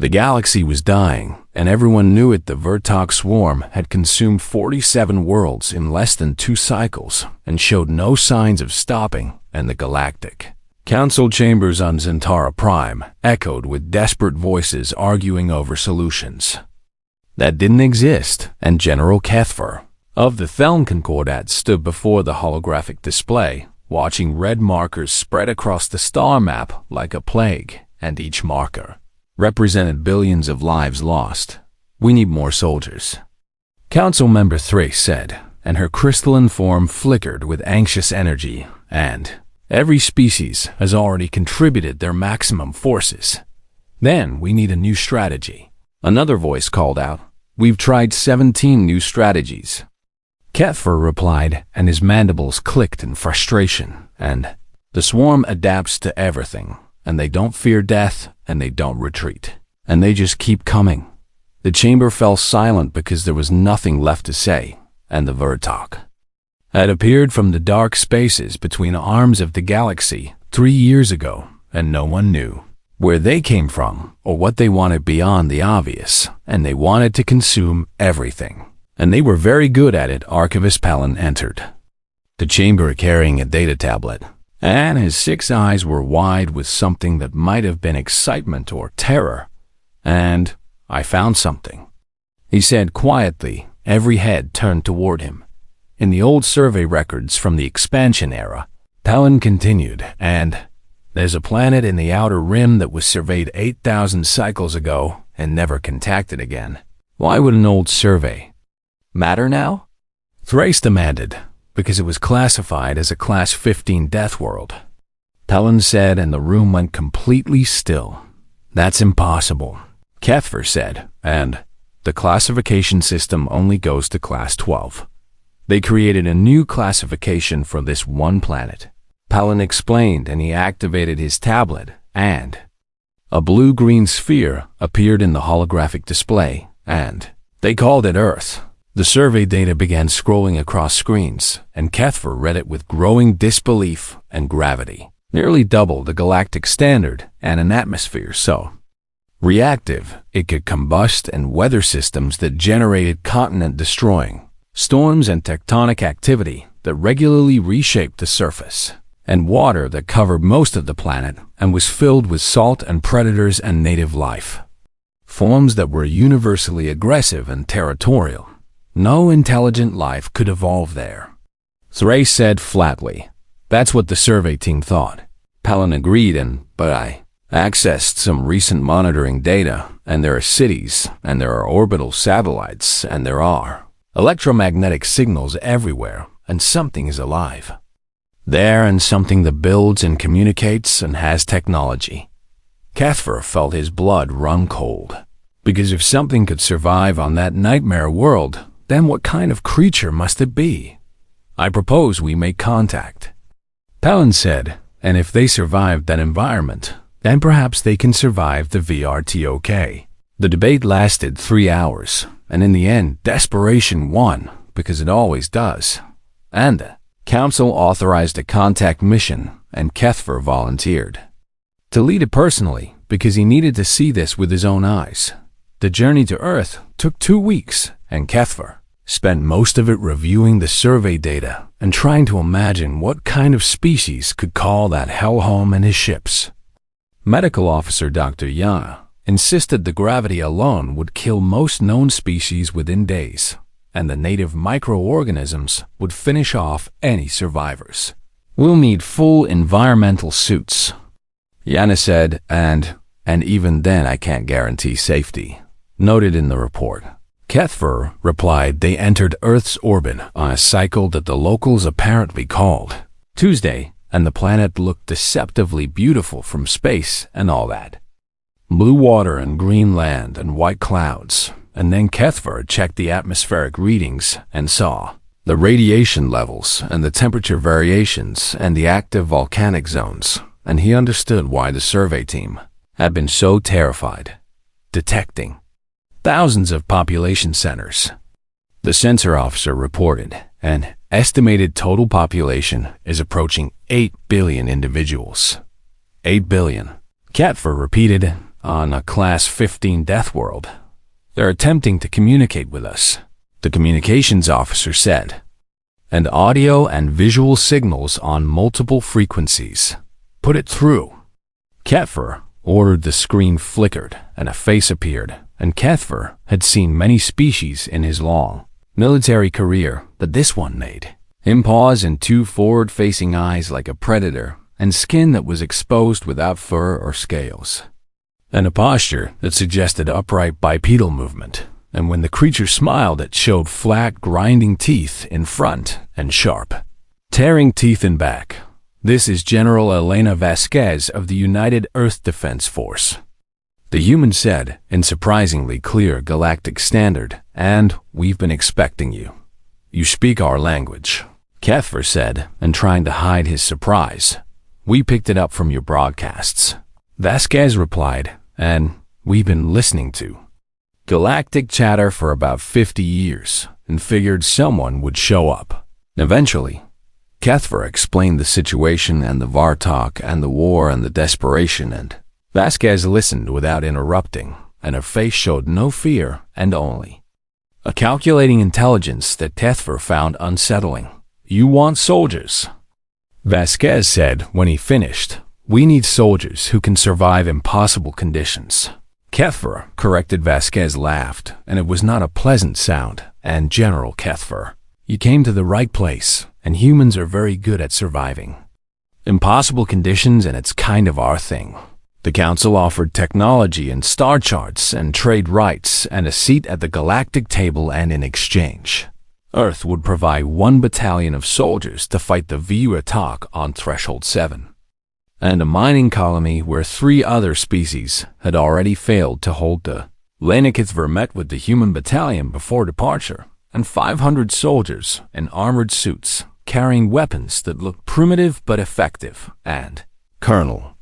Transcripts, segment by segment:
The galaxy was dying, and everyone knew it. The Vertok swarm had consumed 47 worlds in less than 2 cycles and showed no signs of stopping, and the Galactic Council chambers on Zentara Prime echoed with desperate voices arguing over solutions that didn't exist, and General Kethfer of the Theln Concordat stood before the holographic display, watching red markers spread across the star map like a plague, and each marker represented billions of lives lost. "We need more soldiers," Council Member Thrace said, and her crystalline form flickered with anxious energy, "and every species has already contributed their maximum forces. Then we need a new strategy." Another voice called out, "We've tried 17 new strategies." Kethfer replied, and his mandibles clicked in frustration, and "The swarm adapts to everything, and they don't fear death, and they don't retreat, and they just keep coming." The chamber fell silent because there was nothing left to say, and the Vertok had appeared from the dark spaces between arms of the galaxy 3 years ago, and no one knew where they came from or what they wanted beyond the obvious, and they wanted to consume everything. And they were very good at it. Archivist Palin entered the chamber carrying a data tablet, and his 6 eyes were wide with something that might have been excitement or terror. "And I found something," he said quietly. Every head turned toward him. "In the old survey records from the expansion era," Palin continued, "and there's a planet in the outer rim that was surveyed 8,000 cycles ago and never contacted again." "Why would an old survey matter now?" Thrace demanded. "Because it was classified as a Class 15 Deathworld," Palin said, and the room went completely still. "That's impossible," Kethfer said, "and the classification system only goes to Class 12. They created a new classification for this one planet." Palin explained, and he activated his tablet, and a blue-green sphere appeared in the holographic display, and they called it Earth. The survey data began scrolling across screens, and Kethfer read it with growing disbelief. "And gravity, nearly double the galactic standard, and an atmosphere so reactive it could combust, and weather systems that generated continent-destroying storms and tectonic activity that regularly reshaped the surface, and water that covered most of the planet and was filled with salt and predators and native life forms that were universally aggressive and territorial. No intelligent life could evolve there." Thrace said flatly, "That's what the survey team thought." Palin agreed, but I accessed some recent monitoring data, and there are cities, and there are orbital satellites, and there are electromagnetic signals everywhere, and something is alive there, and something that builds and communicates and has technology. Kethfer felt his blood run cold, because if something could survive on that nightmare world, then what kind of creature must it be? "I propose we make contact," Palin said, "and if they survived that environment, then perhaps they can survive the VRTOK." The debate lasted 3 hours, and in the end, desperation won, because it always does. And the Council authorized a contact mission, and Kethfer volunteered to lead it personally, because he needed to see this with his own eyes. The journey to Earth took 2 weeks, and Kethfer spent most of it reviewing the survey data and trying to imagine what kind of species could call that hell home in his ships. Medical Officer Dr. Yana insisted the gravity alone would kill most known species within days, and the native microorganisms would finish off any survivors. "We'll need full environmental suits," Yana said, and even then I can't guarantee safety," noted in the report. Kethfer replied they entered Earth's orbit on a cycle that the locals apparently called Tuesday, and the planet looked deceptively beautiful from space and all that. Blue water and green land and white clouds, and then Kethfer checked the atmospheric readings and saw the radiation levels and the temperature variations and the active volcanic zones, and he understood why the survey team had been so terrified, detecting thousands of population centers. The sensor officer reported an estimated total population is approaching 8 billion individuals. 8 billion. Kethfer repeated, on a Class 15 Deathworld. They're attempting to communicate with us, the communications officer said. And audio and visual signals on multiple frequencies. Put it through. Kethver ordered. The screen flickered and a face appeared, and Kethver had seen many species in his long military career, but this one made him pause, and two forward-facing eyes like a predator, and skin that was exposed without fur or scales, and a posture that suggested upright bipedal movement. And when the creature smiled, it showed flat, grinding teeth in front and sharp, tearing teeth in back. This is General Elena Vasquez of the United Earth Defense Force, the human said in surprisingly clear galactic standard, and we've been expecting you. You speak our language, Kethver said, and trying to hide his surprise. We picked it up from your broadcasts, Vasquez replied, and we've been listening to galactic chatter for about 50 years and figured someone would show up. Eventually, Kethver explained the situation and the Vartok and the war and the desperation, and Vasquez listened without interrupting, and her face showed no fear and only a calculating intelligence that Kethver found unsettling. You want soldiers, Vasquez said when he finished. We need soldiers who can survive impossible conditions. Kethver corrected. Vasquez laughed, and it was not a pleasant sound. And General Kethver, you came to the right place, and humans are very good at surviving impossible conditions, and it's kind of our thing. The Council offered technology and star charts and trade rights and a seat at the galactic table, and in exchange, Earth would provide 1 battalion of soldiers to fight the Vartok on Threshold 7. And a mining colony where 3 other species had already failed to hold the Kethver met with the human battalion before departure, and 500 soldiers in armored suits carrying weapons that looked primitive but effective, and Colonel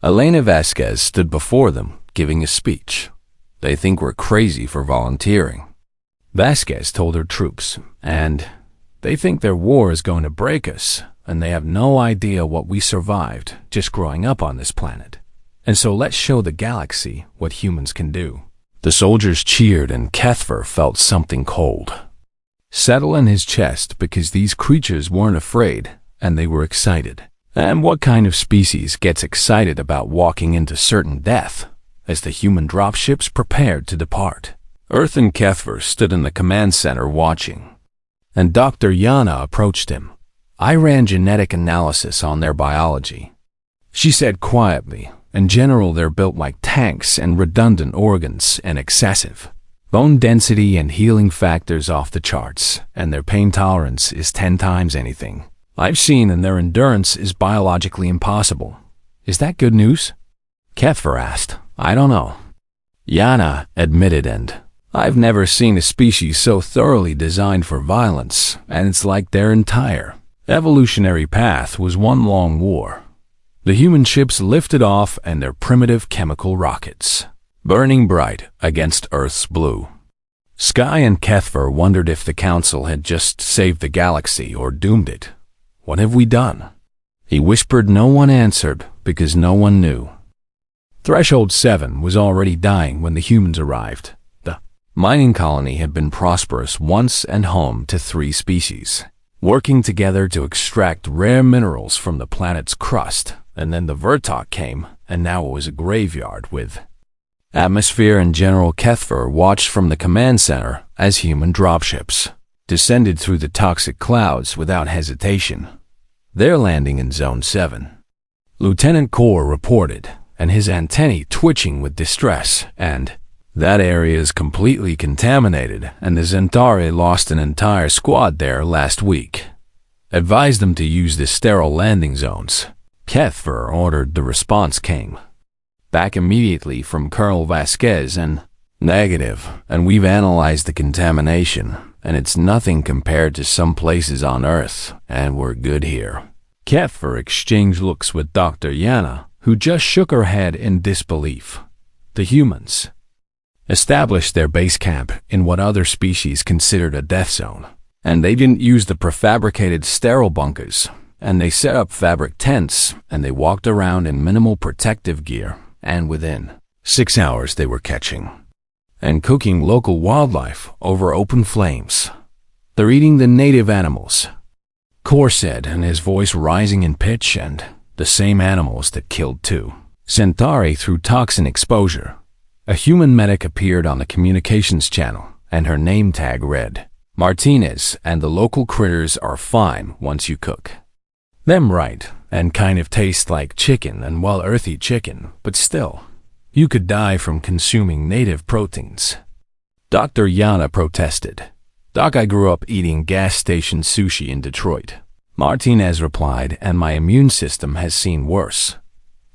Elena Vasquez stood before them, giving a speech. They think we're crazy for volunteering, Vasquez told her troops, and they think their war is going to break us, and they have no idea what we survived just growing up on this planet. And so let's show the galaxy what humans can do. The soldiers cheered, and Kethver felt something cold settle in his chest, because these creatures weren't afraid, and they were excited. And what kind of species gets excited about walking into certain death? As the human dropships prepared to depart, Earth and Kethver stood in the command center watching, and Dr. Yana approached him. I ran genetic analysis on their biology, she said quietly. In general, they're built like tanks, and redundant organs and excessive bone density and healing factors off the charts, and their pain tolerance is 10 times anything I've seen, and their endurance is biologically impossible. Is that good news? Kethver asked. I don't know, Yana admitted, and I've never seen a species so thoroughly designed for violence, and it's like their entire evolutionary path was one long war. The human ships lifted off, and their primitive chemical rockets burning bright against Earth's blue sky, and Kethver wondered if the Council had just saved the galaxy or doomed it. What have we done? He whispered. No one answered, because no one knew. Threshold 7 was already dying when the humans arrived. The mining colony had been prosperous once and home to 3 species, working together to extract rare minerals from the planet's crust. And then the Vartok came, and now it was a graveyard with atmosphere, and General Kethver watched from the command center as human dropships descended through the toxic clouds without hesitation. They're landing in Zone 7, Lieutenant Kor reported, and his antennae twitching with distress, and that area is completely contaminated, and the Zentari lost an entire squad there last week. Advise them to use the sterile landing zones. Kethver ordered. The response came back immediately from Colonel Vasquez, and negative, and we've analyzed the contamination, and it's nothing compared to some places on Earth, and we're good here. Kethver exchanged looks with Dr. Yana, who just shook her head in disbelief. The humans established their base camp in what other species considered a death zone, and they didn't use the prefabricated sterile bunkers, and they set up fabric tents, and they walked around in minimal protective gear, and within 6 hours they were catching and cooking local wildlife over open flames. They're eating the native animals, Kor said, and his voice rising in pitch, and the same animals that killed two Centauri through toxin exposure. A human medic appeared on the communications channel, and her name tag read, Martinez and the local critters are fine once you cook them right, and kind of taste like chicken and well earthy chicken, but still, you could die from consuming native proteins. Dr. Yana protested. Doc, I grew up eating gas station sushi in Detroit. Martinez replied, and my immune system has seen worse.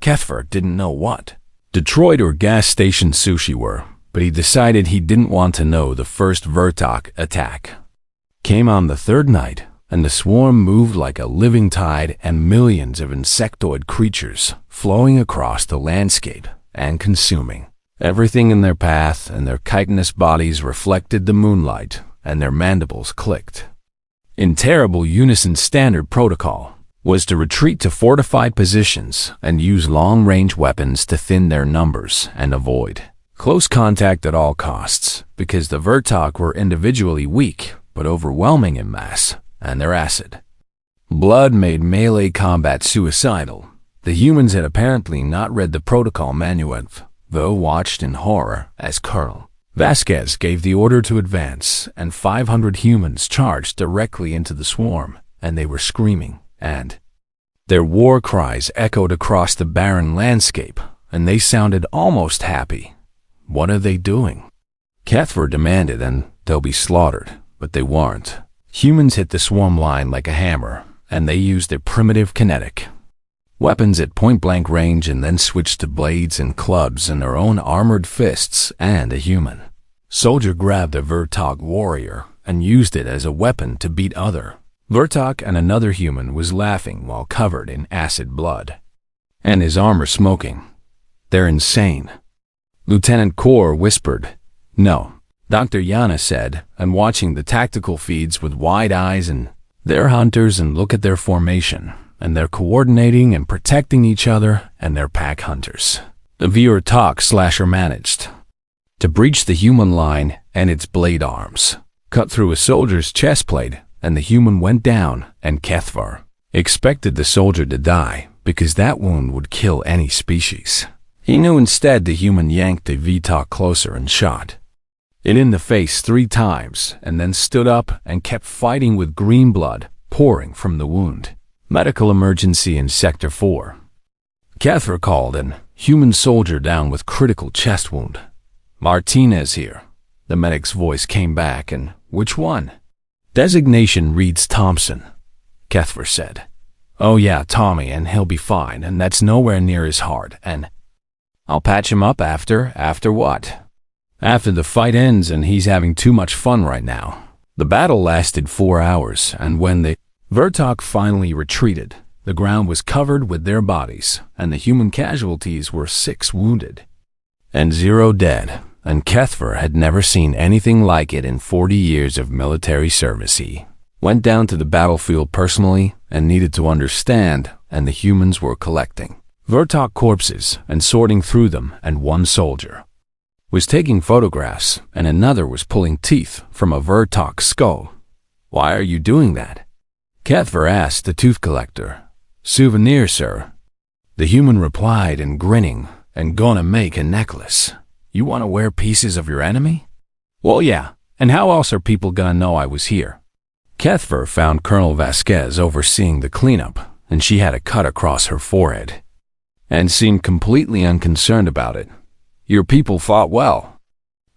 Kethver didn't know what Detroit or gas station sushi were, but he decided he didn't want to know. The first Vertok attack came on the third night, and the swarm moved like a living tide, and millions of insectoid creatures flowing across the landscape and consuming everything in their path, and their chitinous bodies reflected the moonlight, and their mandibles clicked. In terrible unison, standard protocol was to retreat to fortified positions and use long-range weapons to thin their numbers and avoid close contact at all costs, because the Vertok were individually weak but overwhelming in mass, and their acid blood made melee combat suicidal. The humans had apparently not read the protocol manual, though watched in horror as Colonel Vasquez gave the order to advance, and 500 humans charged directly into the swarm, and they were screaming, and their war cries echoed across the barren landscape, and they sounded almost happy. What are they doing? Kethver demanded, and they'll be slaughtered, but they weren't. Humans hit the swarm line like a hammer, and they used their primitive kinetic weapons at point-blank range, and then switched to blades and clubs and their own armored fists, and a human soldier grabbed a Vertok warrior and used it as a weapon to beat other Vertok, and another human was laughing while covered in acid blood, and his armor smoking. They're insane. Lieutenant Kor whispered. No, Dr. Yana said, and watching the tactical feeds with wide eyes, and they're hunters, and look at their formation, and they're coordinating and protecting each other, and they're pack hunters. The Vertok slasher managed to breach the human line, and its blade arms cut through a soldier's chest plate, and the human went down, and Kethvar expected the soldier to die, because that wound would kill any species. He knew instead the human yanked the Vertok closer and shot it in the face 3 times, and then stood up and kept fighting with green blood pouring from the wound. Medical emergency in Sector 4. Kethver called, and human soldier down with critical chest wound. Martinez here. The medic's voice came back, and which one? Designation reads Thompson, Kethver said. Oh yeah, Tommy, and he'll be fine, and that's nowhere near his heart, and I'll patch him up after what? After the fight ends, and he's having too much fun right now. The battle lasted 4 hours, and when the Vertok finally retreated, the ground was covered with their bodies, and the human casualties were 6 wounded and 0 dead, and Kethver had never seen anything like it in 40 years of military service. He went down to the battlefield personally and needed to understand, and the humans were collecting Vertok corpses and sorting through them, and one soldier was taking photographs, and another was pulling teeth from a Vertok skull. Why are you doing that? Kethver asked the tooth collector. Souvenir, sir. The human replied, and grinning, and gonna make a necklace. You want to wear pieces of your enemy? Well, yeah, and how else are people gonna know I was here? Kethver found Colonel Vasquez overseeing the cleanup, and she had a cut across her forehead, and seemed completely unconcerned about it. Your people fought well,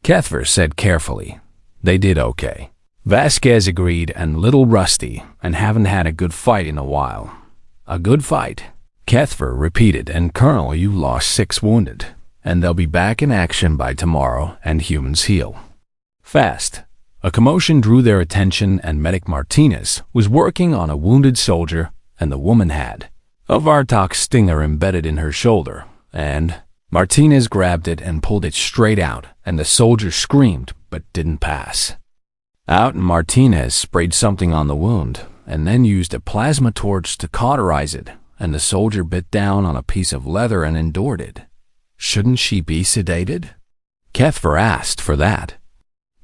Kethver said carefully. They did okay. Vasquez agreed, and little rusty, and haven't had a good fight in a while. A good fight, Kethver repeated, and Colonel, you lost 6 wounded, and they'll be back in action by tomorrow, and humans heal fast. A commotion drew their attention, and Medic Martinez was working on a wounded soldier, and the woman had a Vertok stinger embedded in her shoulder, and Martinez grabbed it and pulled it straight out, and the soldier screamed but didn't pass out, and Martinez sprayed something on the wound and then used a plasma torch to cauterize it, and the soldier bit down on a piece of leather and endured it. Shouldn't she be sedated? Kethver asked for that.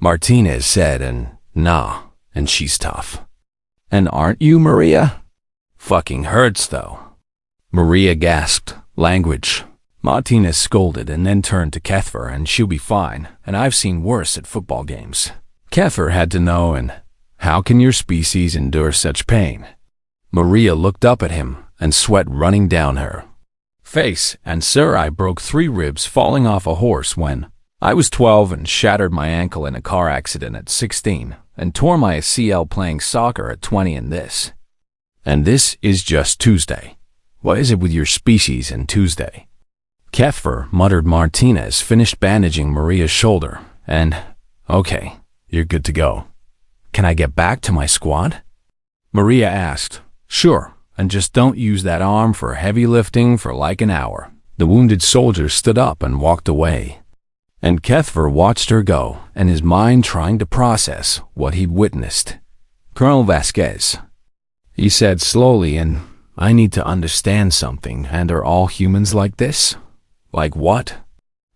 Martinez said, and nah, and she's tough. And aren't you, Maria? Fucking hurts, though. Maria gasped. Language. Martinez scolded and then turned to Kethver, and she'll be fine, and I've seen worse at football games. Kethver had to know, and how can your species endure such pain? Maria looked up at him, and sweat running down her face. And sir, I broke 3 ribs falling off a horse when I was 12 and shattered my ankle in a car accident at 16 and tore my ACL playing soccer at 20 and this is just Tuesday. What is it with your species and Tuesday? Kethver muttered. Martinez finished bandaging Maria's shoulder, and, okay, you're good to go. Can I get back to my squad? Maria asked. Sure, and just don't use that arm for heavy lifting for like an hour. The wounded soldier stood up and walked away. And Kethver watched her go, and his mind trying to process what he'd witnessed. Colonel Vasquez, he said slowly, and I need to understand something, and are all humans like this? Like what?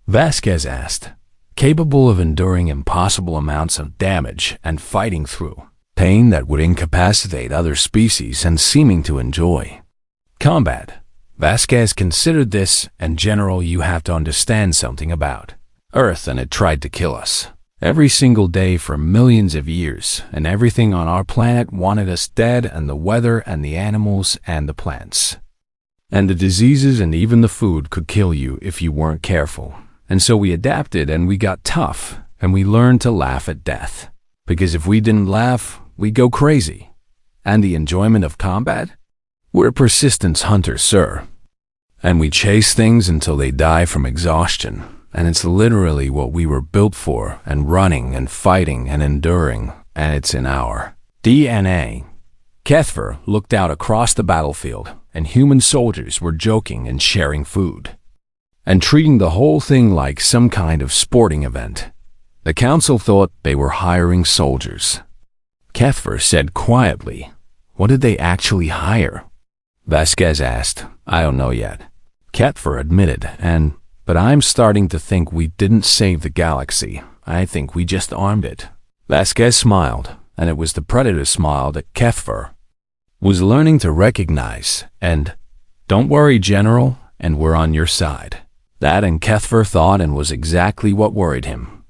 Vasquez asked. Capable of enduring impossible amounts of damage and fighting through pain that would incapacitate other species and seeming to enjoy combat. Vasquez considered this, and General, you have to understand something about Earth, and it tried to kill us every single day for millions of years, and everything on our planet wanted us dead, and the weather and the animals and the plants and the diseases and even the food could kill you if you weren't careful. And so we adapted, and we got tough, and we learned to laugh at death. Because if we didn't laugh, we'd go crazy. And the enjoyment of combat? We're persistence hunters, sir. And we chase things until they die from exhaustion. And it's literally what we were built for, and running and fighting and enduring, and it's in our DNA. Kethver looked out across the battlefield, and human soldiers were joking and sharing food, and treating the whole thing like some kind of sporting event. The council thought they were hiring soldiers. Kethver said quietly, what did they actually hire? Vasquez asked, I don't know yet. Kethver admitted, but I'm starting to think we didn't save the galaxy. I think we just armed it. Vasquez smiled, and it was the Predator smile that Kethver was learning to recognize, and, don't worry, General, and we're on your side. That, and Kethver thought, and was exactly what worried him.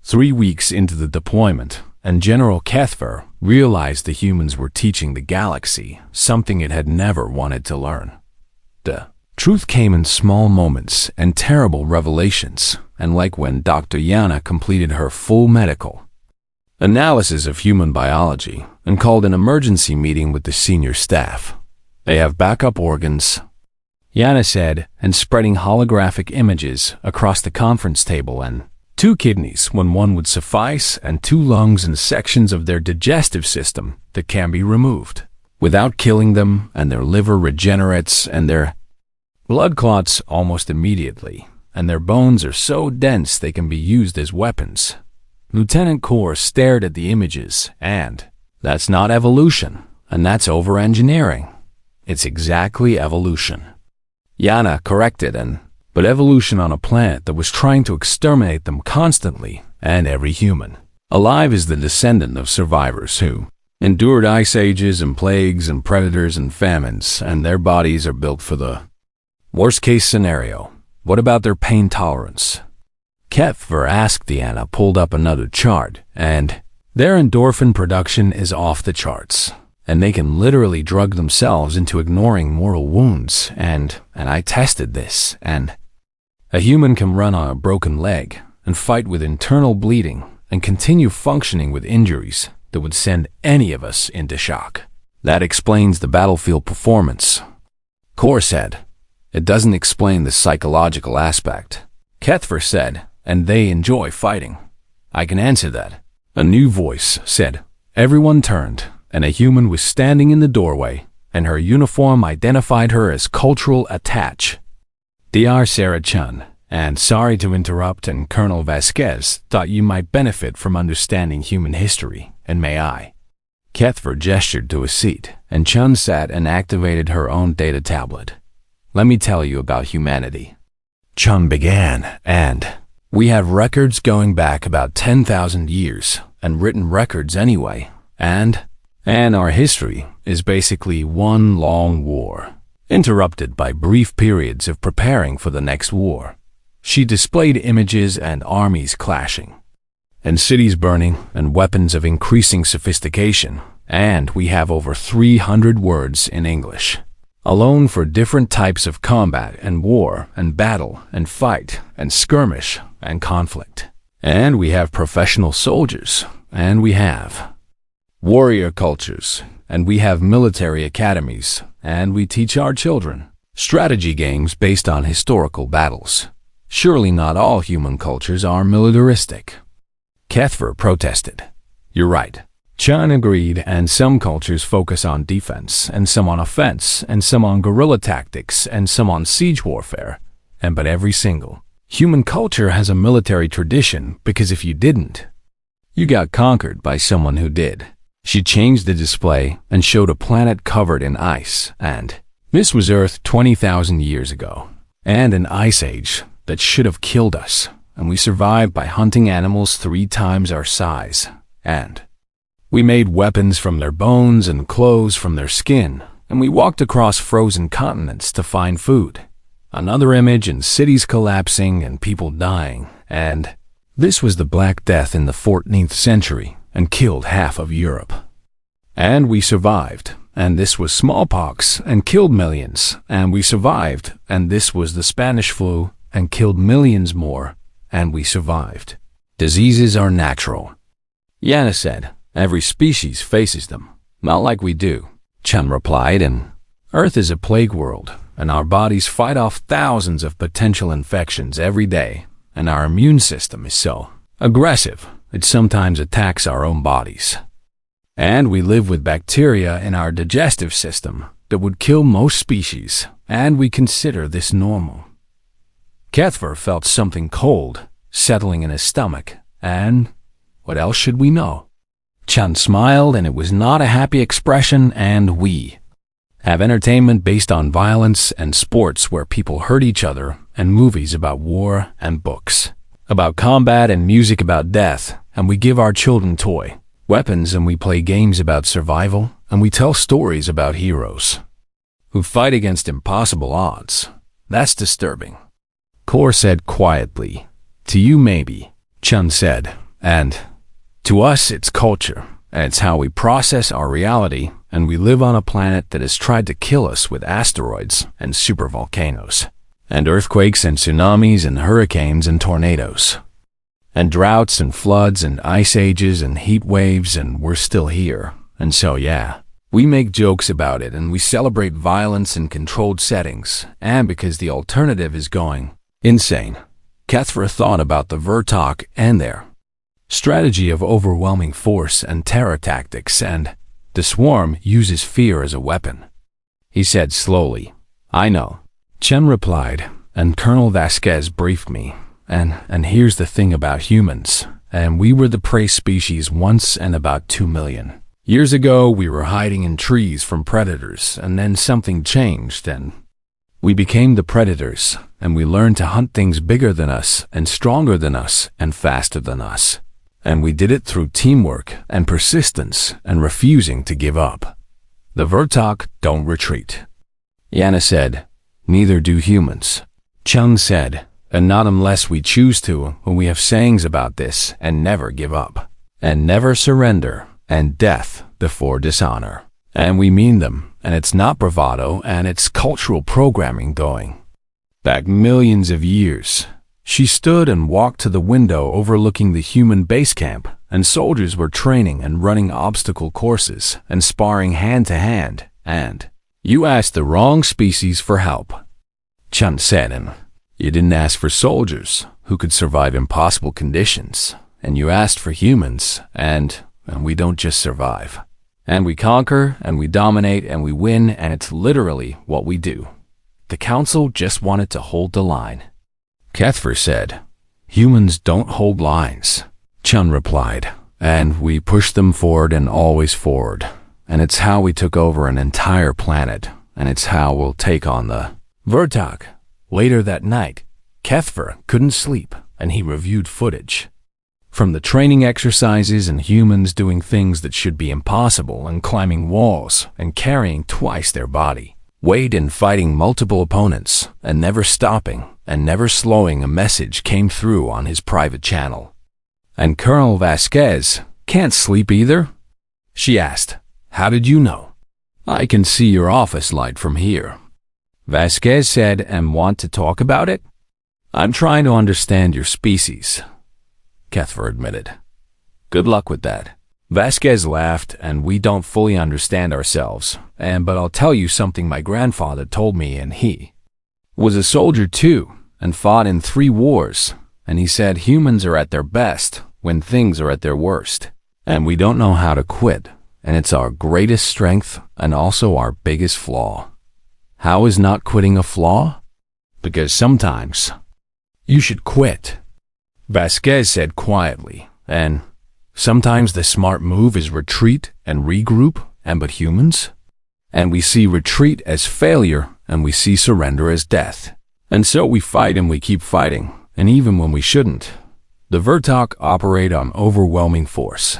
3 weeks into the deployment, and General Kethver realized the humans were teaching the galaxy something it had never wanted to learn. The truth came in small moments and terrible revelations, and like when Dr. Yana completed her full medical analysis of human biology and called an emergency meeting with the senior staff. They have backup organs, Yana said, and spreading holographic images across the conference table, and 2 kidneys when one would suffice, and 2 lungs and sections of their digestive system that can be removed without killing them, and their liver regenerates, and their blood clots almost immediately, and their bones are so dense they can be used as weapons. Lieutenant Kor stared at the images, and that's not evolution, and that's over-engineering. It's exactly evolution. Yana corrected, but evolution on a planet that was trying to exterminate them constantly, and every human alive is the descendant of survivors who endured ice ages and plagues and predators and famines, and their bodies are built for the worst-case scenario. What about their pain tolerance? Kethver asked. Deanna pulled up another chart, and their endorphin production is off the charts, and they can literally drug themselves into ignoring mortal wounds, and I tested this, and a human can run on a broken leg and fight with internal bleeding and continue functioning with injuries that would send any of us into shock. That explains the battlefield performance. Kor said, it doesn't explain the psychological aspect. Kethver said, and they enjoy fighting. I can answer that. A new voice said. Everyone turned, and a human was standing in the doorway, and her uniform identified her as cultural attach. Dr. Sarah Chun, and sorry to interrupt, and Colonel Vasquez thought you might benefit from understanding human history, and may I? Kethver gestured to a seat, and Chun sat and activated her own data tablet. Let me tell you about humanity. Chun began, and we have records going back about 10,000 years, and written records anyway, and our history is basically one long war, interrupted by brief periods of preparing for the next war. She displayed images and armies clashing, and cities burning, and weapons of increasing sophistication, and we have over 300 words in English alone for different types of combat and war and battle and fight and skirmish and conflict. And we have professional soldiers, and we have warrior cultures, and we have military academies, and we teach our children strategy games based on historical battles. Surely not all human cultures are militaristic. Kethver protested. You're right. Chun agreed, and some cultures focus on defense, and some on offense, and some on guerrilla tactics, and some on siege warfare. But every single human culture has a military tradition, because if you didn't, you got conquered by someone who did. She changed the display and showed a planet covered in ice, and this was Earth 20,000 years ago, and an ice age that should have killed us, and we survived by hunting animals 3 times our size, and we made weapons from their bones and clothes from their skin, and we walked across frozen continents to find food. Another image in cities collapsing and people dying, and this was the Black Death in the 14th century and killed half of Europe. And we survived, and this was smallpox and killed millions, and we survived, and this was the Spanish flu and killed millions more, and we survived. Diseases are natural. Yana said. Every species faces them, not like we do, Chun replied, and Earth is a plague world, and our bodies fight off thousands of potential infections every day, and our immune system is so aggressive, it sometimes attacks our own bodies. And we live with bacteria in our digestive system that would kill most species, and we consider this normal. Kethver felt something cold settling in his stomach, and what else should we know? Chun smiled, and it was not a happy expression, and we have entertainment based on violence and sports where people hurt each other, and movies about war and books about combat and music about death, and we give our children toy weapons, and we play games about survival, and we tell stories about heroes who fight against impossible odds. That's disturbing. Kor said quietly. To you maybe, Chun said, and to us, it's culture, and it's how we process our reality, and we live on a planet that has tried to kill us with asteroids and supervolcanoes, and earthquakes and tsunamis and hurricanes and tornadoes, and droughts and floods and ice ages and heat waves, and we're still here. And so, yeah, we make jokes about it, and we celebrate violence in controlled settings, and because the alternative is going insane. Kethver thought about the Vertok and their strategy of overwhelming force and terror tactics, and the swarm uses fear as a weapon. He said slowly, I know. Chun replied, and Colonel Vasquez briefed me, and here's the thing about humans, and we were the prey species once, and about 2 million years ago we were hiding in trees from predators, and then something changed, and we became the predators, and we learned to hunt things bigger than us, and stronger than us, and faster than us. And we did it through teamwork and persistence and refusing to give up. The Vertok don't retreat. Yana said, neither do humans. Chun said, and not unless we choose to, when we have sayings about this, and never give up, and never surrender, and death before dishonor. And we mean them, and it's not bravado, and it's cultural programming going back millions of years. She stood and walked to the window overlooking the human base camp, and soldiers were training and running obstacle courses and sparring hand to hand, and you asked the wrong species for help, Chun said, and you didn't ask for soldiers who could survive impossible conditions, and you asked for humans, and we don't just survive. And we conquer, and we dominate, and we win, and it's literally what we do. The council just wanted to hold the line. Kethver said, humans don't hold lines. Chun replied, and we push them forward and always forward. And it's how we took over an entire planet, and it's how we'll take on the Vertok. Later that night, Kethfer couldn't sleep, and he reviewed footage. From the training exercises and humans doing things that should be impossible and climbing walls and carrying twice their body. Wade in fighting multiple opponents and never stopping and never slowing, a message came through on his private channel. "And Colonel Vasquez can't sleep either?" she asked. "How did you know?" "I can see your office light from here," Vasquez said. "And want to talk about it?" "I'm trying to understand your species," Kethfer admitted. "Good luck with that." Vasquez laughed. "And we don't fully understand ourselves, but I'll tell you something my grandfather told me, and he was a soldier too, and fought in 3 wars, and he said humans are at their best when things are at their worst, and we don't know how to quit, and it's our greatest strength and also our biggest flaw." "How is not quitting a flaw?" "Because sometimes you should quit," Vasquez said quietly, "and sometimes the smart move is retreat and regroup, but humans? And we see retreat as failure, and we see surrender as death. And so we fight and we keep fighting, and even when we shouldn't. The Vertok operate on overwhelming force,"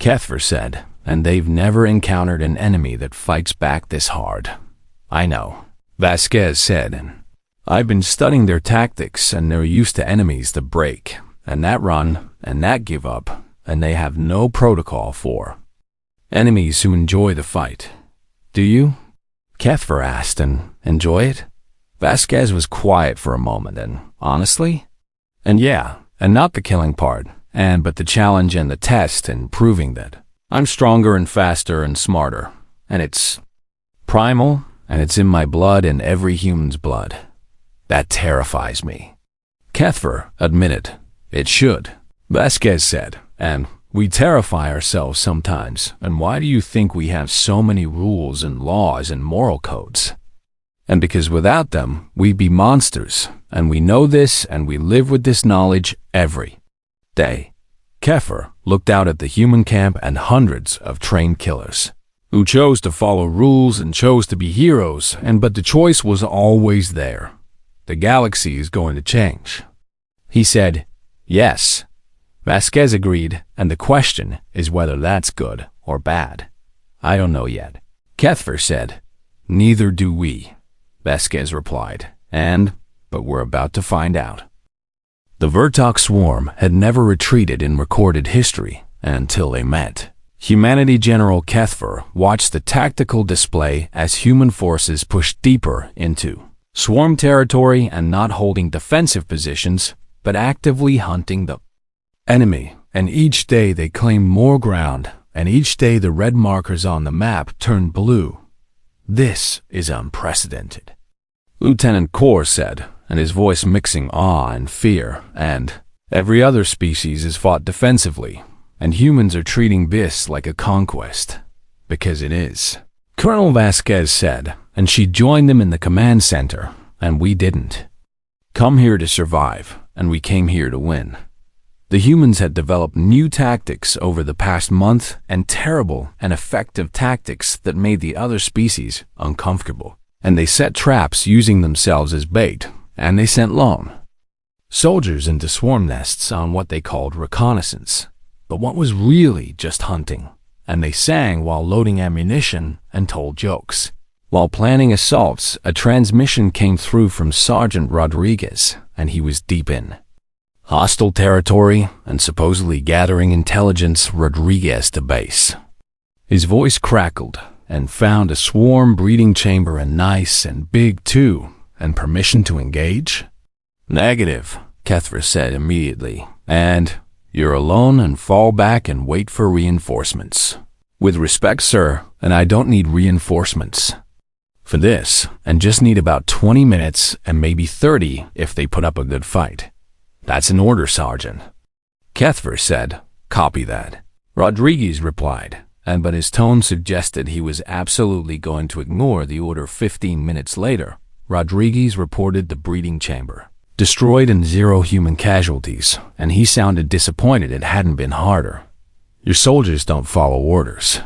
Kethfer said, "and they've never encountered an enemy that fights back this hard." "I know," Vasquez said, "and I've been studying their tactics, and they're used to enemies that break, and that run, and that give up, and they have no protocol for enemies who enjoy the fight." "Do you?" Kethfer asked. "And enjoy it?" Vasquez was quiet for a moment. "And honestly?" "And yeah, and not the killing part, but the challenge and the test and proving that I'm stronger and faster and smarter, and it's primal, and it's in my blood and every human's blood. That terrifies me." Kethfer admitted. "It should," Vasquez said, "and we terrify ourselves sometimes. And why do you think we have so many rules and laws and moral codes? And because without them, we'd be monsters, and we know this, and we live with this knowledge every day." Kethfer looked out at the human camp and hundreds of trained killers who chose to follow rules and chose to be heroes, but the choice was always there. "The galaxy is going to change," he said. "Yes," Vasquez agreed, "and the question is whether that's good or bad." "I don't know yet," Kethfer said. "Neither do we," Vasquez replied, but we're about to find out." The Vertok swarm had never retreated in recorded history until they met. Humanity General Kethfer watched the tactical display as human forces pushed deeper into swarm territory and not holding defensive positions, but actively hunting the enemy. And each day they claimed more ground, and each day the red markers on the map turned blue. "This is unprecedented," Lieutenant Kor said, and his voice mixing awe and fear. "And every other species is fought defensively, and humans are treating this like a conquest, because it is," Colonel Vasquez said, and she joined them in the command center, "and we didn't come here to survive, and we came here to win." The humans had developed new tactics over the past month, and terrible and effective tactics that made the other species uncomfortable. And they set traps using themselves as bait, and they sent lone soldiers into swarm nests on what they called reconnaissance, but what was really just hunting. And they sang while loading ammunition and told jokes. While planning assaults, a transmission came through from Sergeant Rodriguez, and he was deep in hostile territory and supposedly gathering intelligence. Rodriguez to base. His voice crackled, and found a swarm breeding chamber, and nice and big too, and permission to engage? "Negative," Kethfer said immediately, "and you're alone and fall back and wait for reinforcements." "With respect, sir, and I don't need reinforcements for this, and just need about 20 minutes and maybe 30 if they put up a good fight." "That's an order, Sergeant," Kethfer said. "Copy that," Rodriguez replied, but his tone suggested he was absolutely going to ignore the order. 15 minutes later, Rodriguez reported the breeding chamber destroyed and 0 human casualties, and he sounded disappointed it hadn't been harder. "Your soldiers don't follow orders,"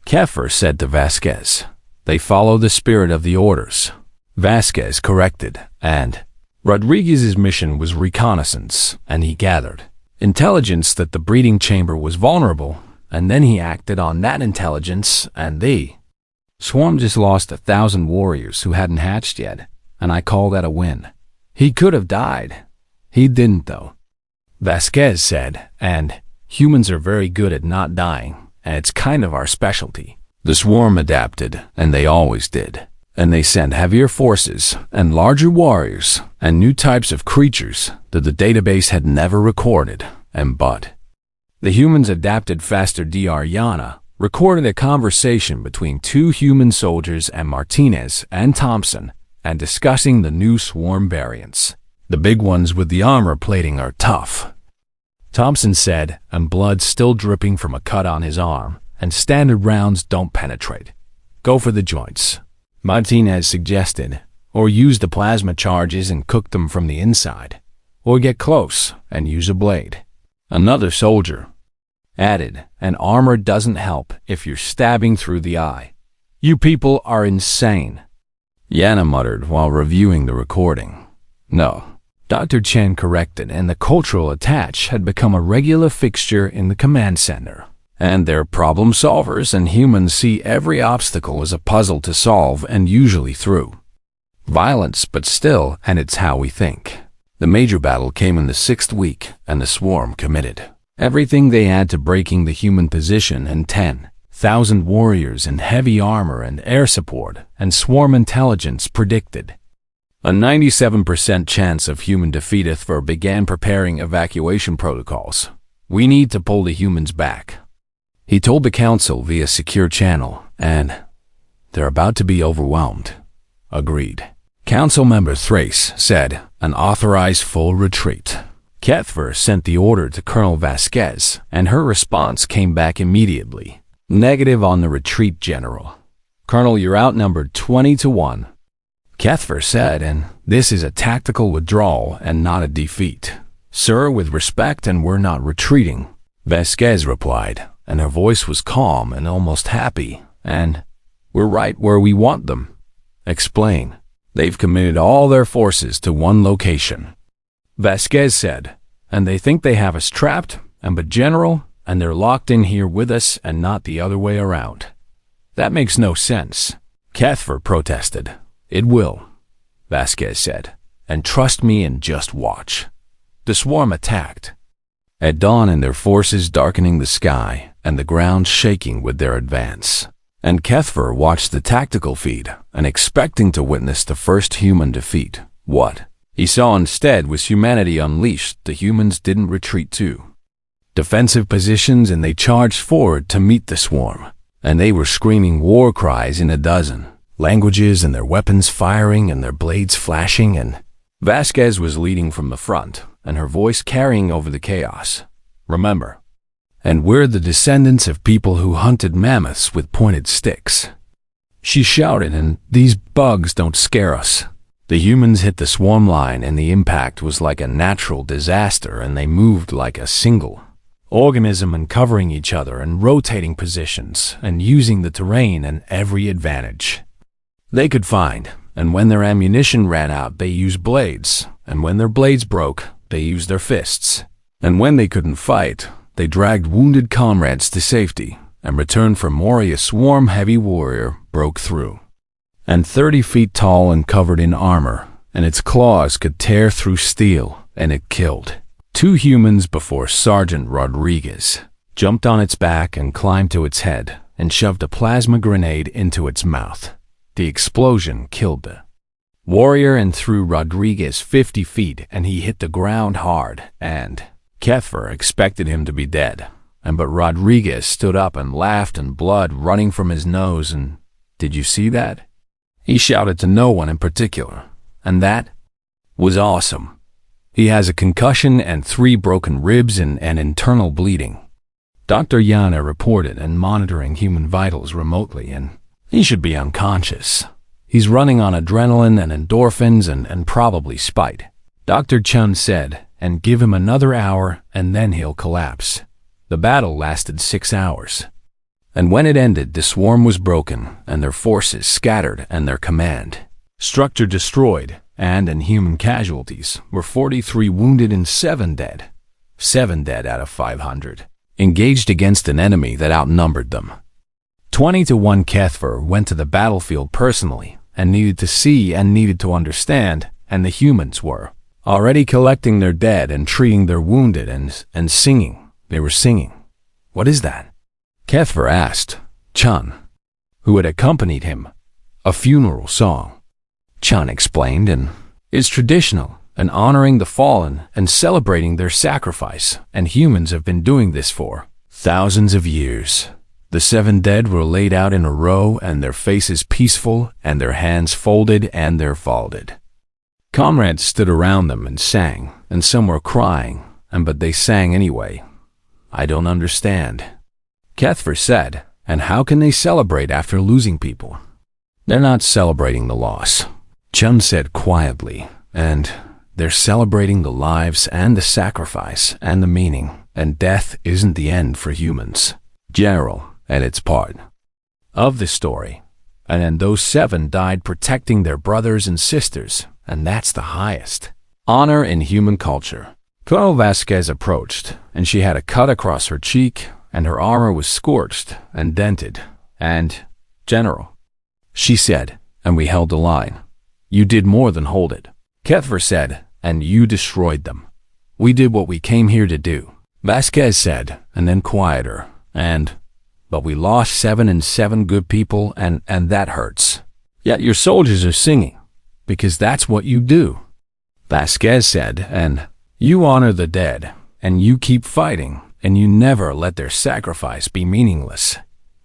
Kethfer said to Vasquez. "They follow the spirit of the orders," Vasquez corrected, and Rodriguez's mission was reconnaissance, and he gathered intelligence that the breeding chamber was vulnerable, and then he acted on that intelligence, and the swarm just lost 1,000 warriors who hadn't hatched yet, and I call that a win. He could have died. He didn't, though, Vasquez said, and humans are very good at not dying, and it's kind of our specialty. The swarm adapted, and they always did. And they sent heavier forces, and larger warriors, and new types of creatures that the database had never recorded, but the humans adapted faster. Dr. Yana recorded a conversation between 2 human soldiers and Martinez and Thompson, and discussing the new swarm variants. The big ones with the armor plating are tough, Thompson said, and blood still dripping from a cut on his arm, and standard rounds don't penetrate. Go for the joints, Martinez suggested, or use the plasma charges and cook them from the inside, or get close and use a blade. Another soldier added, and armor doesn't help if you're stabbing through the eye. You people are insane, Yana muttered while reviewing the recording. No, Dr. Chen corrected, and the cultural attach had become a regular fixture in the command center. And they're problem solvers, and humans see every obstacle as a puzzle to solve, and usually through violence, but still, and it's how we think. The major battle came in the 6th week, and the swarm committed everything they had to breaking the human position, and 10,000 warriors in heavy armor and air support, and swarm intelligence predicted a 97% chance of human defeat. HFY began preparing evacuation protocols. We need to pull the humans back, he told the council via secure channel, and they're about to be overwhelmed. Agreed. Council member Thrace said, an authorized full retreat. HFY sent the order to Colonel Vasquez, and her response came back immediately. Negative on the retreat, General. Colonel, you're outnumbered 20-1. HFY said, and this is a tactical withdrawal and not a defeat. Sir, with respect, and we're not retreating, Vasquez replied, and her voice was calm and almost happy, and we're right where we want them. Explain. They've committed all their forces to one location, Vasquez said, and they think they have us trapped, but General, and they're locked in here with us and not the other way around. That makes no sense, HFY protested. It will, Vasquez said, and trust me and just watch. The swarm attacked at dawn, and their forces darkening the sky and the ground shaking with their advance. And HFY watched the tactical feed, and expecting to witness the first human defeat. What he saw instead was humanity unleashed. The humans didn't retreat to defensive positions, and they charged forward to meet the swarm. And they were screaming war cries in a dozen languages, and their weapons firing and their blades flashing, and Vasquez was leading from the front, and her voice carrying over the chaos. Remember, and we're the descendants of people who hunted mammoths with pointed sticks, she shouted, and these bugs don't scare us. The humans hit the swarm line, and the impact was like a natural disaster, and they moved like a single organism, and covering each other and rotating positions and using the terrain and every advantage they could find. And when their ammunition ran out, they used blades, and when their blades broke, they used their fists. And when they couldn't fight, they dragged wounded comrades to safety and returned for more. A swarm heavy warrior broke through, and 30 feet tall and covered in armor, and its claws could tear through steel, and it killed 2 humans before Sergeant Rodriguez jumped on its back and climbed to its head and shoved a plasma grenade into its mouth. The explosion killed the warrior and threw Rodriguez 50 feet, and he hit the ground hard, and HFY expected him to be dead. But Rodriguez stood up and laughed, and blood running from his nose, and did you see that? He shouted to no one in particular, and that was awesome. He has a concussion and 3 broken ribs and an internal bleeding, Dr. Yana reported, and monitoring human vitals remotely, and he should be unconscious. He's running on adrenaline and endorphins and probably spite, Dr. Chun said, and give him another hour and then he'll collapse. The battle lasted 6 hours. And when it ended, the swarm was broken and their forces scattered and their command structure destroyed, and inhuman casualties were 43 wounded and 7 dead. 7 dead out of 500. Engaged against an enemy that outnumbered them. 20-1. Kethver went to the battlefield personally and needed to see and needed to understand, and the humans were already collecting their dead and treating their wounded and singing. They were singing. What is that? Kethver asked Chun, who had accompanied him, a funeral song. Chun explained, and is traditional and honoring the fallen and celebrating their sacrifice, and humans have been doing this for thousands of years. The 7 dead were laid out in a row, and their faces peaceful, and their hands folded, and they're folded. Comrades stood around them and sang, and some were crying, but they sang anyway. I don't understand. Kethver said, and how can they celebrate after losing people? They're not celebrating the loss, Chun said quietly, and they're celebrating the lives and the sacrifice and the meaning, and death isn't the end for humans. General, and it's part of the story. And then those 7 died protecting their brothers and sisters, and that's the highest honor in human culture. Colonel Vasquez approached, and she had a cut across her cheek, and her armor was scorched and dented. And, General, she said, and we held the line. You did more than hold it. Kethver said, and you destroyed them. We did what we came here to do. Vasquez said, and then quieter, but we lost 7 and 7 good people, and that hurts. Yet your soldiers are singing, because that's what you do. Vasquez said, and you honor the dead, and you keep fighting, and you never let their sacrifice be meaningless.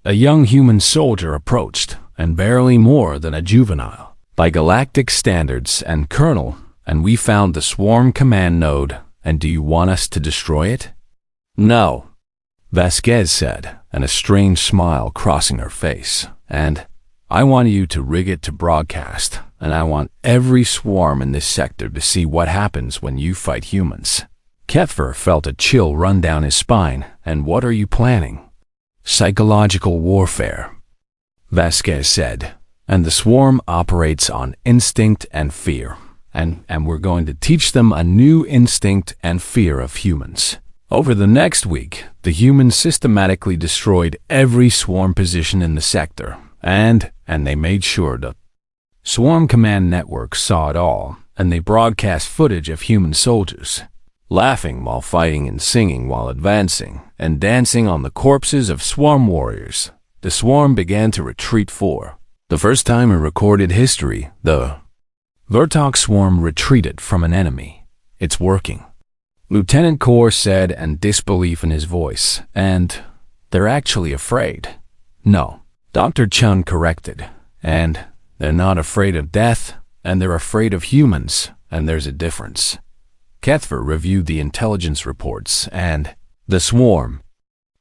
A young human soldier approached, and barely more than a juvenile, by galactic standards, and Colonel, and we found the swarm command node, and do you want us to destroy it? No, Vasquez said, and a strange smile crossing her face, and I want you to rig it to broadcast, and I want every swarm in this sector to see what happens when you fight humans. Kethver felt a chill run down his spine, and what are you planning? Psychological warfare, Vasquez said, and the swarm operates on instinct and fear, and we're going to teach them a new instinct and fear of humans. Over the next week, the humans systematically destroyed every swarm position in the sector, and they made sure the Swarm Command Network saw it all, and they broadcast footage of human soldiers, laughing while fighting and singing while advancing, and dancing on the corpses of swarm warriors. The swarm began to retreat for the first time in recorded history. The Vertox swarm retreated from an enemy. It's working, Lieutenant Kor said, and disbelief in his voice, and they're actually afraid. No, Dr. Chun corrected, and they're not afraid of death, and they're afraid of humans, and there's a difference. Kethver reviewed the intelligence reports, and the swarm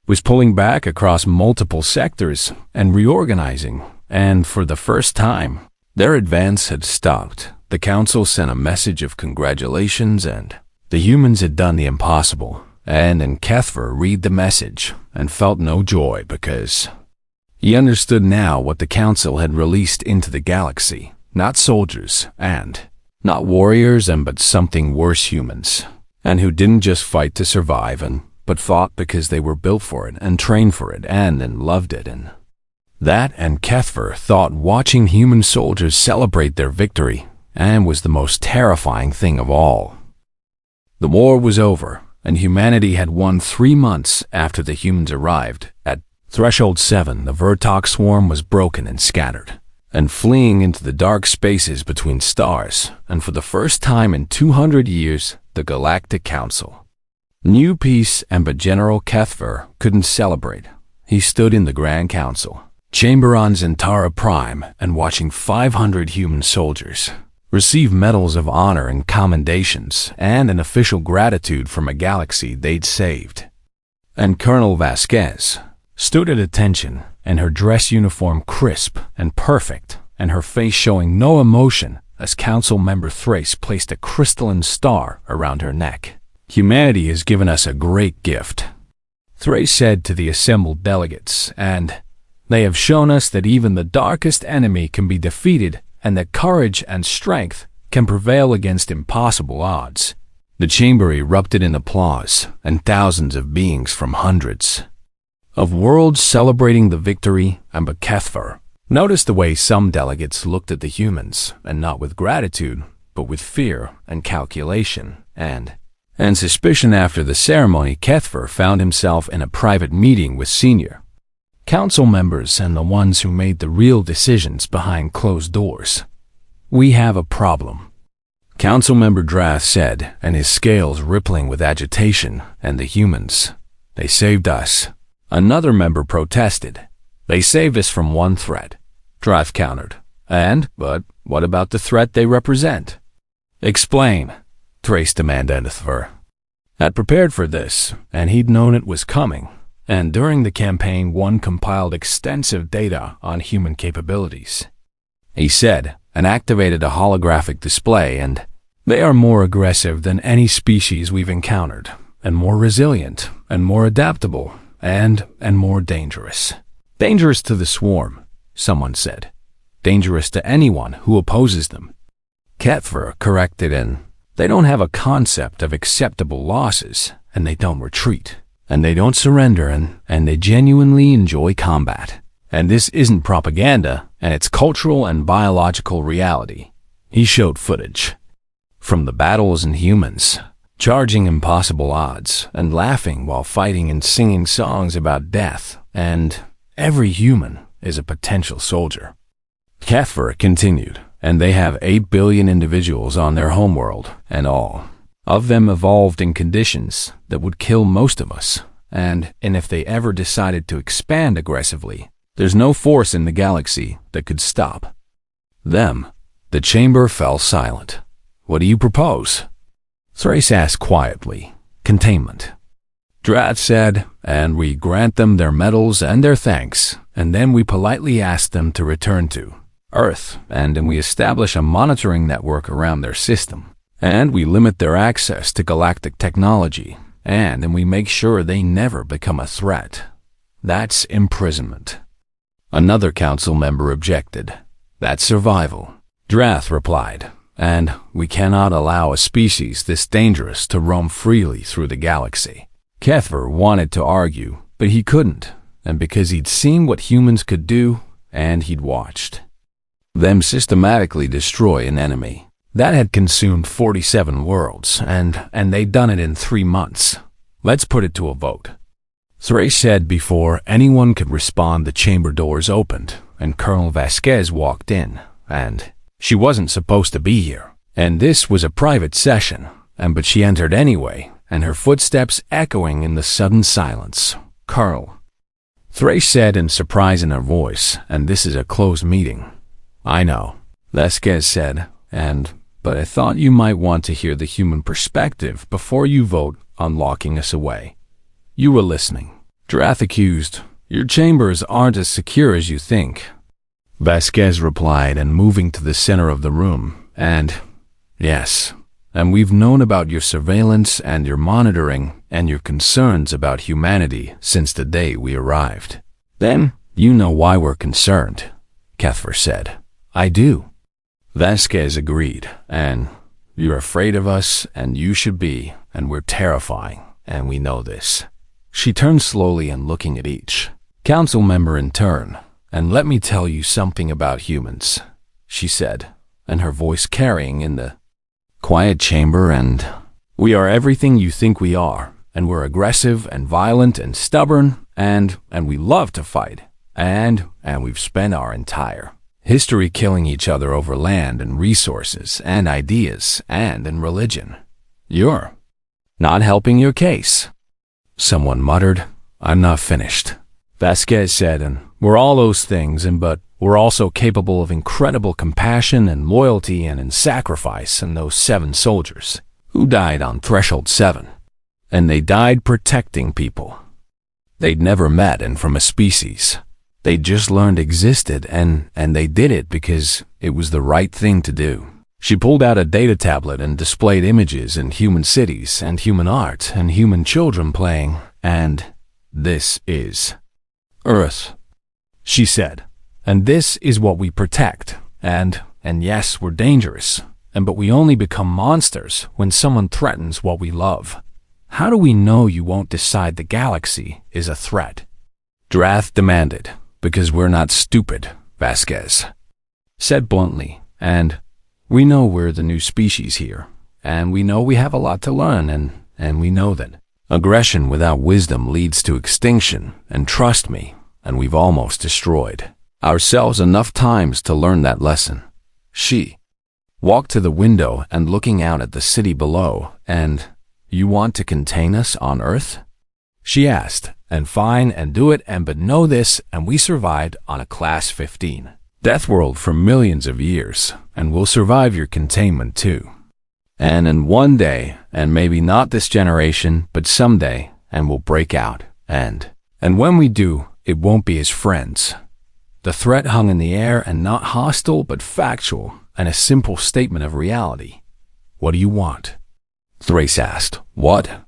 was pulling back across multiple sectors and reorganizing, and for the first time, their advance had stopped. The council sent a message of congratulations, and the humans had done the impossible, and Kethver read the message and felt no joy because he understood now what the council had released into the galaxy. Not soldiers, and not warriors, but something worse, humans, and who didn't just fight to survive, but fought because they were built for it and trained for it and loved it. And that, and Kethver thought watching human soldiers celebrate their victory was the most terrifying thing of all. The war was over, and humanity had won 3 months after the humans arrived. At Threshold 7, the Vertox swarm was broken and scattered, and fleeing into the dark spaces between stars, and for the first time in 200 years, the Galactic Council knew peace, but General Kethver couldn't celebrate. He stood in the Grand Council, chamber on Zentara Prime, and watching 500 human soldiers receive medals of honor and commendations and an official gratitude from a galaxy they'd saved. And Colonel Vasquez stood at attention, and her dress uniform crisp and perfect, and her face showing no emotion as Council Member Thrace placed a crystalline star around her neck. Humanity has given us a great gift, Thrace said to the assembled delegates, and they have shown us that even the darkest enemy can be defeated, and that courage and strength can prevail against impossible odds. The chamber erupted in applause, and thousands of beings from hundreds of worlds celebrating the victory and Kethver. Notice the way some delegates looked at the humans, and not with gratitude, but with fear and calculation and suspicion. After the ceremony, Kethver found himself in a private meeting with senior council members and the ones who made the real decisions behind closed doors. "We have a problem," Council Member Drath said, and his scales rippling with agitation. "And the humans, they saved us." Another member protested. "They saved us from one threat," Drath countered. But what about the threat they represent?" "Explain," Trace demanded. Kethver had prepared for this, and he'd known it was coming. And during the campaign, one compiled extensive data on human capabilities, he said, and activated a holographic display. "And they are more aggressive than any species we've encountered, and more resilient, and more adaptable, and more dangerous." "Dangerous to the swarm," someone said. "Dangerous to anyone who opposes them," Kethver corrected. "And they don't have a concept of acceptable losses, and they don't retreat, and they don't surrender, and they genuinely enjoy combat. And this isn't propaganda, and it's cultural and biological reality." He showed footage from the battles and humans charging impossible odds and laughing while fighting and singing songs about death, and every human is a potential soldier. Kethver continued, "And they have 8 billion individuals on their homeworld, and all of them evolved in conditions that would kill most of us. And if they ever decided to expand aggressively, there's no force in the galaxy that could stop them." The chamber fell silent. "What do you propose?" Thrace asked quietly. "Containment," Drath said, "and we grant them their medals and their thanks, and then we politely ask them to return to Earth, and we establish a monitoring network around their system, and we limit their access to galactic technology, and we make sure they never become a threat. That's imprisonment." Another council member objected. "That's survival," Drath replied, "and we cannot allow a species this dangerous to roam freely through the galaxy." Kethver wanted to argue, but he couldn't, and because he'd seen what humans could do, and he'd watched them systematically destroy an enemy that had consumed 47 worlds, and they'd done it in 3 months. "Let's put it to a vote," Thrace said. Before anyone could respond, the chamber doors opened, and Colonel Vasquez walked in, and she wasn't supposed to be here, and this was a private session, but she entered anyway, and her footsteps echoing in the sudden silence. "Colonel," Thrace said in surprise in her voice, "and this is a closed meeting." "I know," Vasquez said, but I thought you might want to hear the human perspective before you vote on locking us away." "You were listening," Drath accused. "Your chambers aren't as secure as you think," Vasquez replied, and moving to the center of the room. Yes, and we've known about your surveillance and your monitoring and your concerns about humanity since the day we arrived." "Then you know why we're concerned," Kethver said. "I do," Vasquez agreed. "And you're afraid of us, and you should be, and we're terrifying, and we know this." She turned slowly and looking at each council member in turn. "And let me tell you something about humans," she said, and her voice carrying in the quiet chamber, "and we are everything you think we are, and we're aggressive and violent and stubborn, and we love to fight, and we've spent our entire history killing each other over land and resources and ideas and in religion. You're not helping your case." Someone muttered. "I'm not finished," Vasquez said, "and we're all those things, but we're also capable of incredible compassion and loyalty and in sacrifice. And those 7 soldiers who died on Threshold 7, and they died protecting people they'd never met and from a species they just learned existed, and they did it because it was the right thing to do." She pulled out a data tablet and displayed images and human cities and human art and human children playing. "And this is Earth," she said, "and this is what we protect. And yes, we're dangerous, but we only become monsters when someone threatens what we love. How do we know you won't decide the galaxy is a threat? Drath demanded. Because we're not stupid, Vasquez said bluntly, and we know we're the new species here, and we know we have a lot to learn, and we know that aggression without wisdom leads to extinction, and trust me, and we've almost destroyed ourselves enough times to learn that lesson. She walked to the window and looking out at the city below, and you want to contain us on Earth? She asked, and fine, and do it, but know this, and we survived on a Class 15 Deathworld for millions of years, and we'll survive your containment too. And in one day, and maybe not this generation, but someday, and we'll break out, and when we do, it won't be as friends. The threat hung in the air, and not hostile, but factual, and a simple statement of reality. What do you want? Thrace asked. What?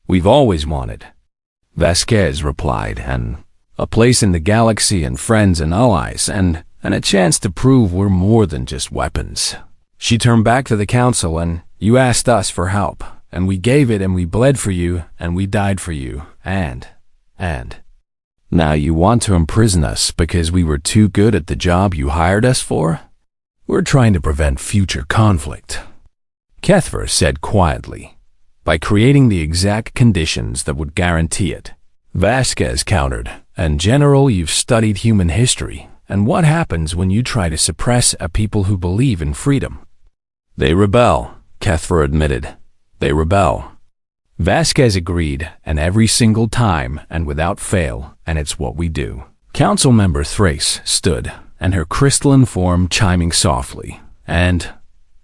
We've always wanted, Vasquez replied, and a place in the galaxy and friends and allies, and a chance to prove we're more than just weapons. She turned back to the council, and you asked us for help, and we gave it, and we bled for you, and we died for you, and now you want to imprison us because we were too good at the job you hired us for? We're trying to prevent future conflict, Kethver said quietly, by creating the exact conditions that would guarantee it. Vasquez countered, and General, you've studied human history, and what happens when you try to suppress a people who believe in freedom? They rebel, Kethver admitted. They rebel. Vasquez agreed, and every single time, and without fail, and it's what we do. Council member Thrace stood, and her crystalline form chiming softly, and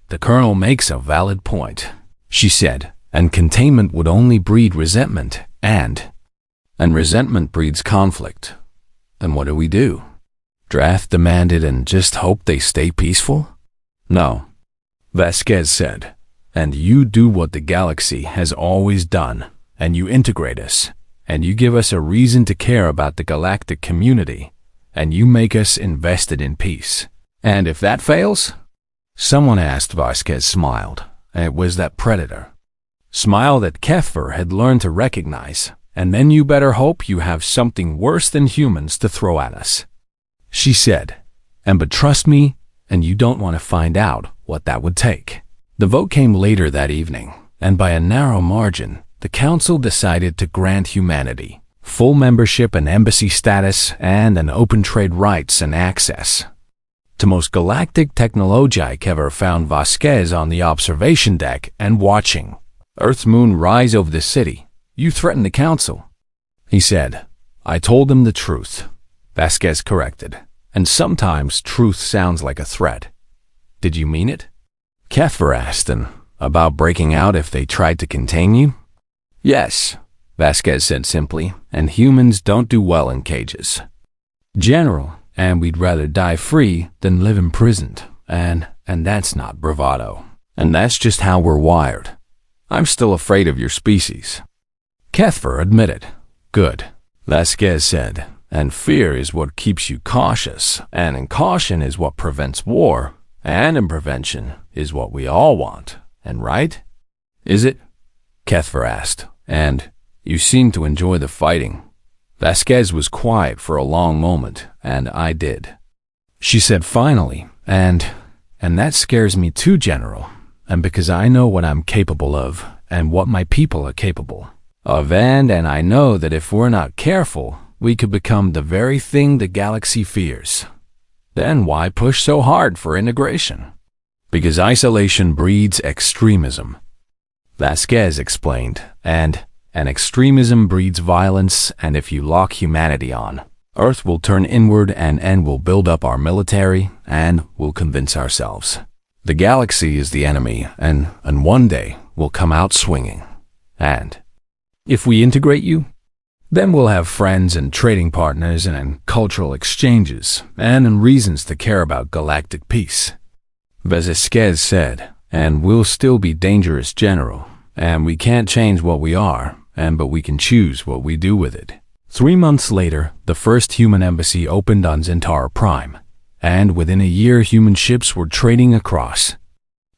the Colonel makes a valid point, she said, and containment would only breed resentment, and resentment breeds conflict. Then what do? Drath demanded, and just hope they stay peaceful? No, Vasquez said, and you do what the galaxy has always done, and you integrate us, and you give us a reason to care about the galactic community, and you make us invested in peace. And if that fails? Someone asked. Vasquez smiled, and it was that predator smile that Kethver had learned to recognize, and then you better hope you have something worse than humans to throw at us, she said, but trust me, and you don't want to find out what that would take. The vote came later that evening, and by a narrow margin, the council decided to grant humanity full membership and embassy status and an open trade rights and access to most galactic technology. Kethver found Vasquez on the observation deck and watching Earth's moon rise over the city. You threatened the council, he said. I told them the truth, Vasquez corrected, and sometimes truth sounds like a threat. Did you mean it? Kethver asked, and about breaking out if they tried to contain you? Yes, Vasquez said simply, and humans don't do well in cages. General, and we'd rather die free than live imprisoned, and that's not bravado, and that's just how we're wired. I'm still afraid of your species, Kethver admitted. Good, Vasquez said, and fear is what keeps you cautious, and caution is what prevents war, and prevention is what we all want, and right? Is it? Kethver asked, and you seem to enjoy the fighting. Vasquez was quiet for a long moment, and I did. She said finally, and that scares me too, General, and because I know what I'm capable of, and what my people are capable of, and I know that if we're not careful, we could become the very thing the galaxy fears. Then why push so hard for integration? Because isolation breeds extremism, Vasquez explained, and extremism breeds violence, and if you lock humanity on, Earth will turn inward and will build up our military, and we'll convince ourselves the galaxy is the enemy, and one day we'll come out swinging. And if we integrate you, then we'll have friends and trading partners and cultural exchanges and reasons to care about galactic peace, Vasquez said, and we'll still be dangerous, General, and we can't change what we are, but we can choose what we do with it. 3 months later, the first human embassy opened on Zentara Prime, and within a year human ships were trading across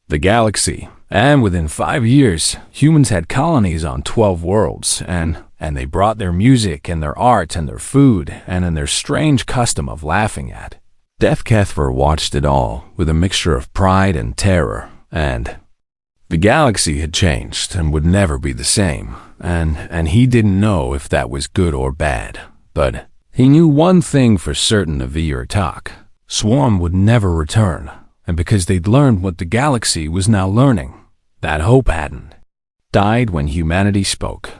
the galaxy. And within 5 years, humans had colonies on 12 worlds, and they brought their music and their art and their food and their strange custom of laughing at. Deathworld watched it all with a mixture of pride and terror, and the galaxy had changed and would never be the same, and he didn't know if that was good or bad. But he knew one thing for certain of the talk. Swarm would never return, and because they'd learned what the galaxy was now learning, that hope hadn't died when humanity spoke.